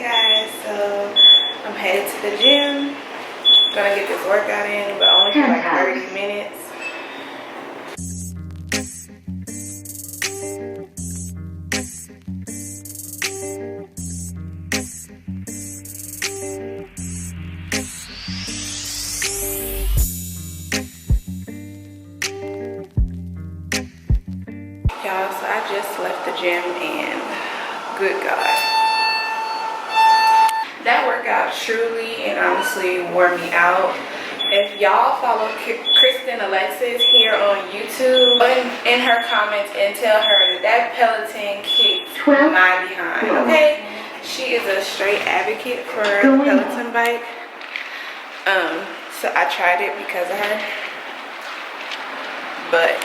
guys, so I'm headed to the gym. Gonna get this workout in, but only for like 30 minutes. Y'all, so I just left the gym and good God, that workout truly and honestly wore me out. If y'all follow Kristen Alexis here on YouTube, go in her comments and tell her that Peloton kicked my behind, okay? She is a straight advocate for the Peloton bike. So I tried it because of her, but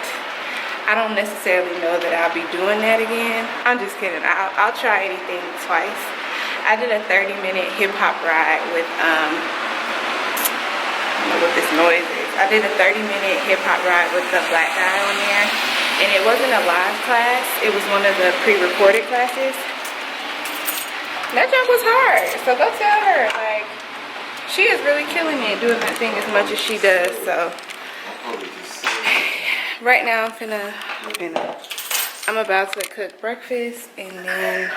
I don't necessarily know that I'll be doing that again. I'm just kidding. I'll try anything twice. I did a 30-minute hip-hop ride with, I don't know what this noise is. I did a 30-minute hip-hop ride with the black guy on there. And it wasn't a live class. It was one of the pre-recorded classes. That jump was hard. So go tell her, like, she is really killing it doing that thing as much as she does. So right now I'm about to cook breakfast, and then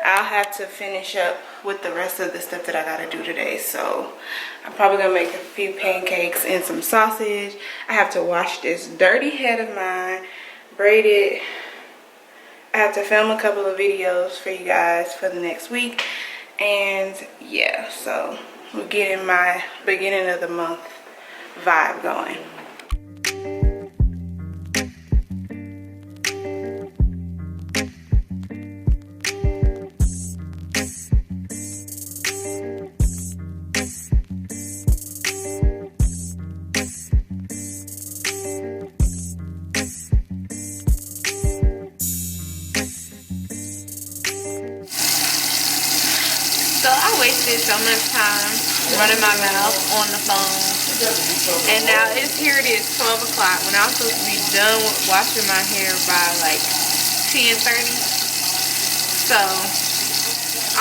I'll have to finish up with the rest of the stuff that I gotta do today. So I'm probably gonna make a few pancakes and some sausage. I have to wash this dirty head of mine, braid it. I have to film a couple of videos for you guys for the next week. And yeah, so we're getting my beginning of the month vibe going. So I wasted so much time running my mouth on the phone, and now it is 12 o'clock when I was supposed to be done with washing my hair by like 10:30. So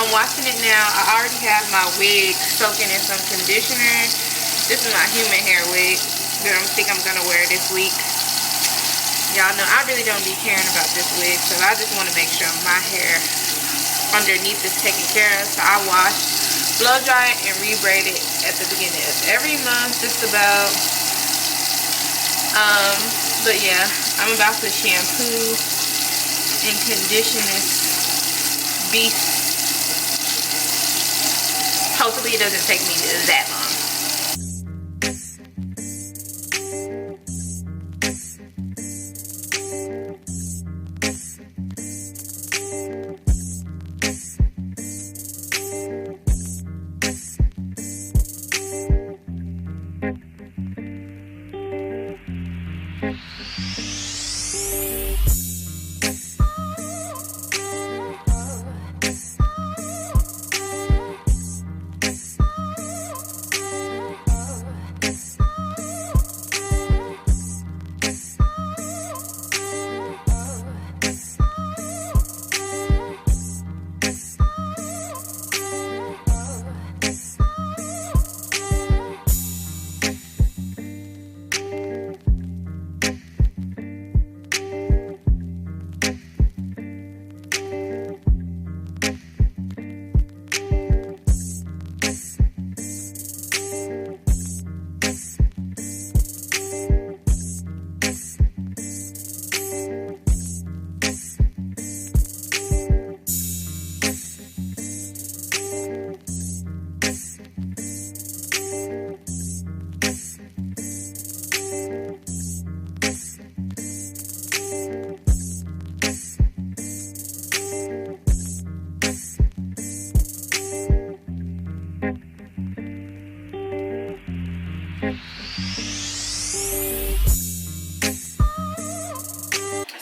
I'm washing it now. I already have my wig soaking in some conditioner. This is my human hair wig that I think I'm gonna wear this week. Y'all know I really don't be caring about this wig, so I just want to make sure my hair underneath is taken care of. So I wash, blow dry it, and re-braid it at the beginning of every month just about. But yeah, I'm about to shampoo and condition this beast. Hopefully it doesn't take me that long.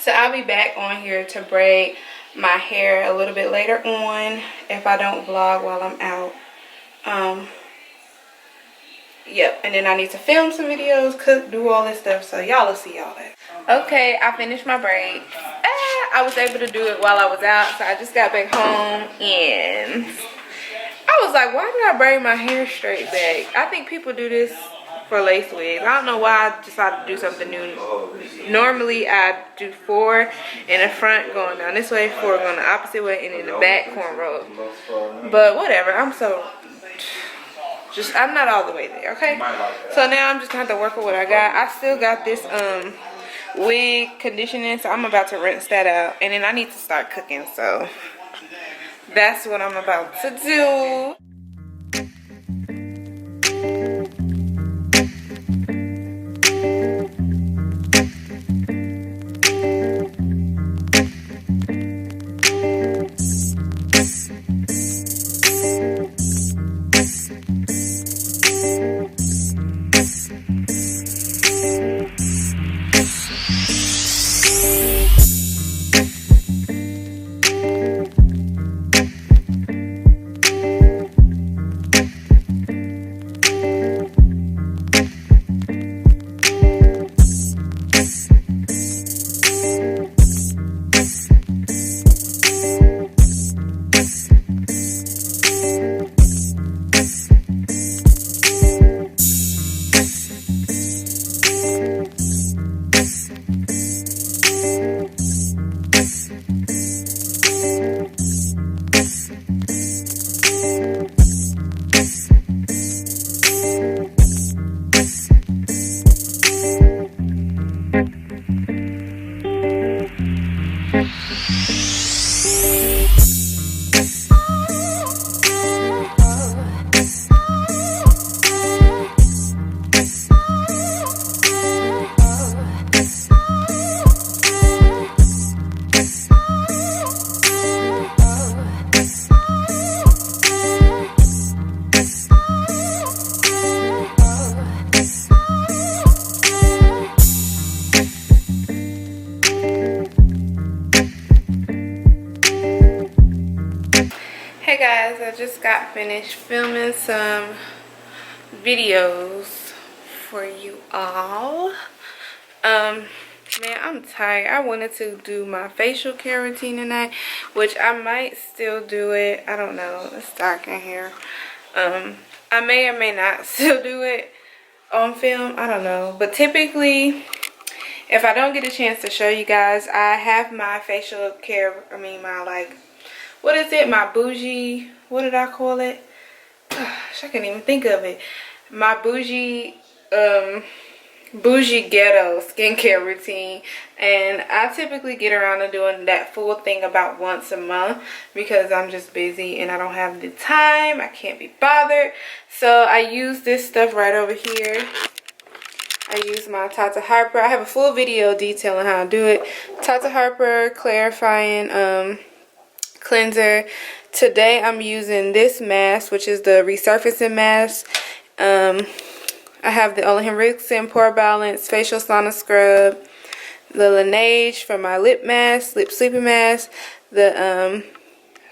So I'll be back on here to braid my hair a little bit later on if I don't vlog while I'm out. Yep, and then I need to film some videos, cook, do all this stuff, so y'all will see all that. Okay, I finished my braid. I was able to do it while I was out, so I just got back home and I was like, why did I braid my hair straight back? I think people do this for lace wigs. I don't know why I decided to do something new. Normally I do 4 in the front going down this way, 4 going the opposite way, and in the back cornrow. But whatever, I'm not all the way there, okay? So now I'm just gonna have to work with what I got. I still got this wig conditioning, so I'm about to rinse that out, and then I need to start cooking, so that's what I'm about to do. Hey guys, I just got finished filming some videos for you all. Man, I'm tired. I wanted to do my facial care routine tonight, which I might still do it. I don't know. It's dark in here. I may or may not still do it on film. I don't know. But typically, if I don't get a chance to show you guys, I have my facial care, my what is it? My bougie, what did I call it? Gosh, I can't even think of it. My bougie ghetto skincare routine, and I typically get around to doing that full thing about once a month because I'm just busy and I don't have the time. I can't be bothered. So I use this stuff right over here. I use my Tata Harper. I have a full video detailing how I do it. Tata Harper clarifying cleanser. Today I'm using this mask, which is the resurfacing mask. I have the Ole Henriksen Pore Balance Facial Sauna Scrub, the Laneige for my lip mask, lip sleeping mask, the I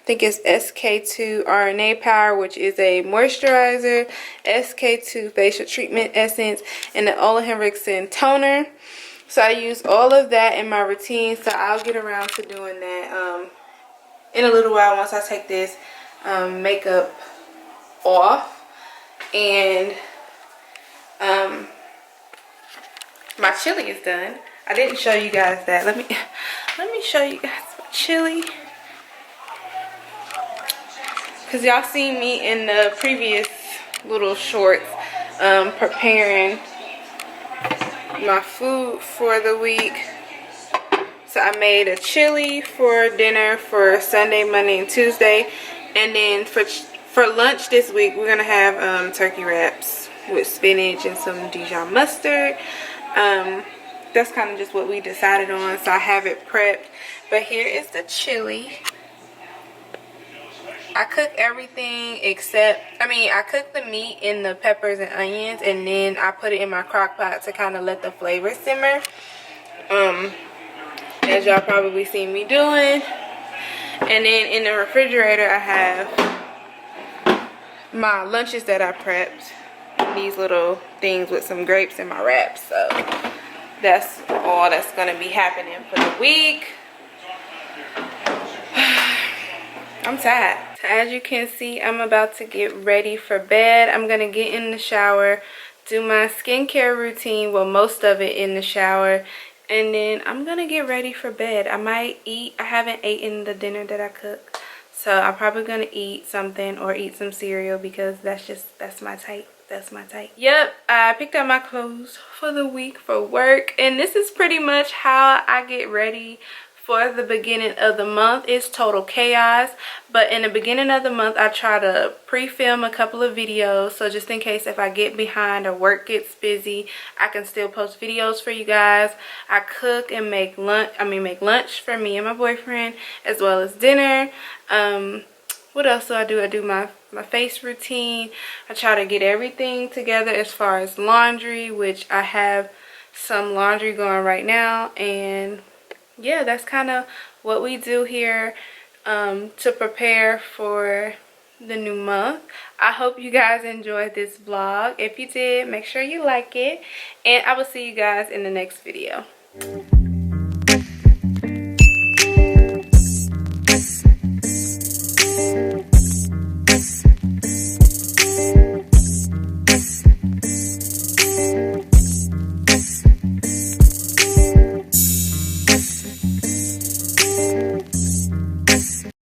think it's SK2 RNA Power, which is a moisturizer, SK2 facial treatment essence, and the Ole Henriksen toner. So I use all of that in my routine, so I'll get around to doing that in a little while once I take this makeup off. And my chili is done. I didn't show you guys that. Let me show you guys my chili, because y'all seen me in the previous little shorts preparing my food for the week. So I made a chili for dinner for Sunday, Monday, and Tuesday. And then for lunch this week, we're going to have turkey wraps with spinach and some Dijon mustard. That's kind of just what we decided on. So I have it prepped. But here is the chili. I cook everything except, I cook the meat in the peppers and onions. And then I put it in my crock pot to kind of let the flavor simmer. As y'all probably seen me doing. And then in the refrigerator I have my lunches that I prepped. These little things with some grapes in my wraps. So that's all that's going to be happening for the week. I'm tired. So as you can see, I'm about to get ready for bed. I'm gonna get in the shower, do my skincare routine, well, most of it in the shower, and then I'm gonna get ready for bed. I might eat. I haven't eaten the dinner that I cooked, so I'm probably gonna eat something or eat some cereal because that's my type. That's my type. Yep, I picked up my clothes for the week for work, and this is pretty much how I get ready for the beginning of the month. It's total chaos, but in the beginning of the month I try to pre-film a couple of videos, so just in case if I get behind or work gets busy, I can still post videos for you guys. I cook and make lunch for me and my boyfriend, as well as dinner. What else do? I do my face routine. I try to get everything together as far as laundry, which I have some laundry going right now, and yeah, that's kind of what we do here to prepare for the new month. I hope you guys enjoyed this vlog. If you did, make sure you like it, and I will see you guys in the next video.